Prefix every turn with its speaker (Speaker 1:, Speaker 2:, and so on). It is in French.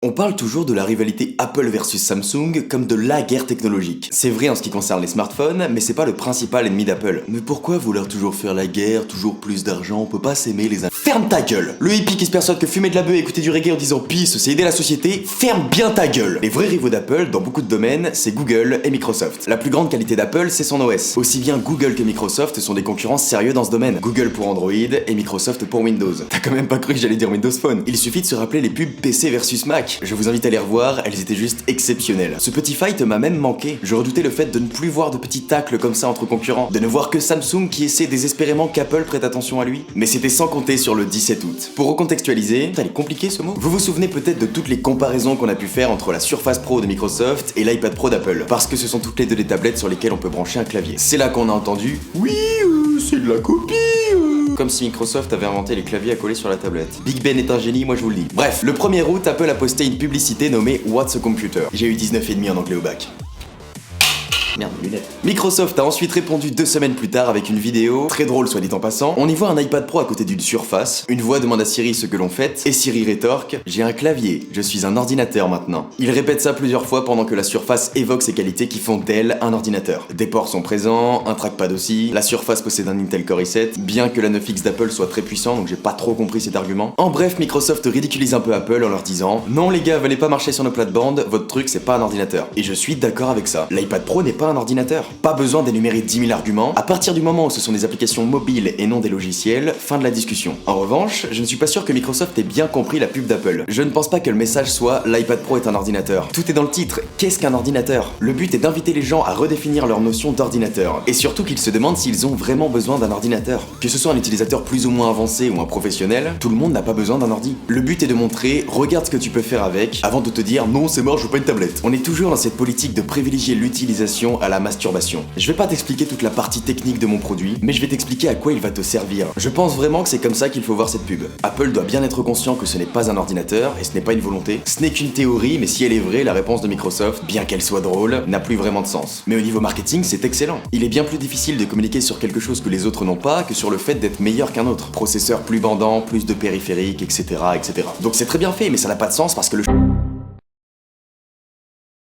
Speaker 1: On parle toujours de la rivalité Apple versus Samsung comme de la guerre technologique. C'est vrai en ce qui concerne les smartphones, mais c'est pas le principal ennemi d'Apple. Mais pourquoi vouloir toujours faire la guerre, toujours plus d'argent, on peut pas s'aimer les uns. Ferme ta gueule! Le hippie qui se persuade que fumer de la beuh et écouter du reggae en disant peace c'est aider la société, ferme bien ta gueule! Les vrais rivaux d'Apple, dans beaucoup de domaines, c'est Google et Microsoft. La plus grande qualité d'Apple, c'est son OS. Aussi bien Google que Microsoft sont des concurrents sérieux dans ce domaine. Google pour Android et Microsoft pour Windows. T'as quand même pas cru que j'allais dire Windows Phone. Il suffit de se rappeler les pubs PC versus Mac. Je vous invite à les revoir, elles étaient juste exceptionnelles. Ce petit fight m'a même manqué. Je redoutais le fait de ne plus voir de petits tacles comme ça entre concurrents, de ne voir que Samsung qui essaie désespérément qu'Apple prête attention à lui. Mais c'était sans compter sur le 17 août. Pour recontextualiser, ça est compliqué ce mot. Vous vous souvenez peut-être de toutes les comparaisons qu'on a pu faire entre la Surface Pro de Microsoft et l'iPad Pro d'Apple, parce que ce sont toutes les deux des tablettes sur lesquelles on peut brancher un clavier. C'est là qu'on a entendu « Oui, c'est de la copie !» Comme si Microsoft avait inventé les claviers à coller sur la tablette. Big Ben est un génie, moi je vous le dis. Bref, le 1er août, Apple a posté une publicité nommée What's a Computer. J'ai eu 19,5 en anglais au bac. Merde, mes lunettes. Microsoft a ensuite répondu 2 semaines plus tard avec une vidéo, très drôle soit dit en passant. On y voit un iPad Pro à côté d'une Surface, une voix demande à Siri ce que l'on fait, et Siri rétorque « J'ai un clavier, je suis un ordinateur maintenant ». Il répète ça plusieurs fois pendant que la Surface évoque ses qualités qui font d'elle un ordinateur. Des ports sont présents, un trackpad aussi, la Surface possède un Intel Core i7, bien que la 9X d'Apple soit très puissant, donc j'ai pas trop compris cet argument. En bref, Microsoft ridiculise un peu Apple en leur disant « Non les gars, venez pas marcher sur nos plates-bandes, votre truc c'est pas un ordinateur ». Et je suis d'accord avec ça. L'iPad Pro n'est pas un ordinateur. Pas besoin d'énumérer 10 000 arguments. À partir du moment où ce sont des applications mobiles et non des logiciels, fin de la discussion. En revanche, je ne suis pas sûr que Microsoft ait bien compris la pub d'Apple. Je ne pense pas que le message soit l'iPad Pro est un ordinateur. Tout est dans le titre. Qu'est-ce qu'un ordinateur? Le but est d'inviter les gens à redéfinir leur notion d'ordinateur. Et surtout qu'ils se demandent s'ils ont vraiment besoin d'un ordinateur. Que ce soit un utilisateur plus ou moins avancé ou un professionnel, tout le monde n'a pas besoin d'un ordi. Le but est de montrer, regarde ce que tu peux faire avec, avant de te dire non c'est mort, je veux pas une tablette. On est toujours dans cette politique de privilégier l'utilisation à la masturbation. Je vais pas t'expliquer toute la partie technique de mon produit, mais je vais t'expliquer à quoi il va te servir. Je pense vraiment que c'est comme ça qu'il faut voir cette pub. Apple doit bien être conscient que ce n'est pas un ordinateur, et ce n'est pas une volonté. Ce n'est qu'une théorie, mais si elle est vraie, la réponse de Microsoft, bien qu'elle soit drôle, n'a plus vraiment de sens. Mais au niveau marketing, c'est excellent. Il est bien plus difficile de communiquer sur quelque chose que les autres n'ont pas que sur le fait d'être meilleur qu'un autre. Processeur plus bandant, plus de périphériques, etc., etc. Donc c'est très bien fait, mais ça n'a pas de sens parce que le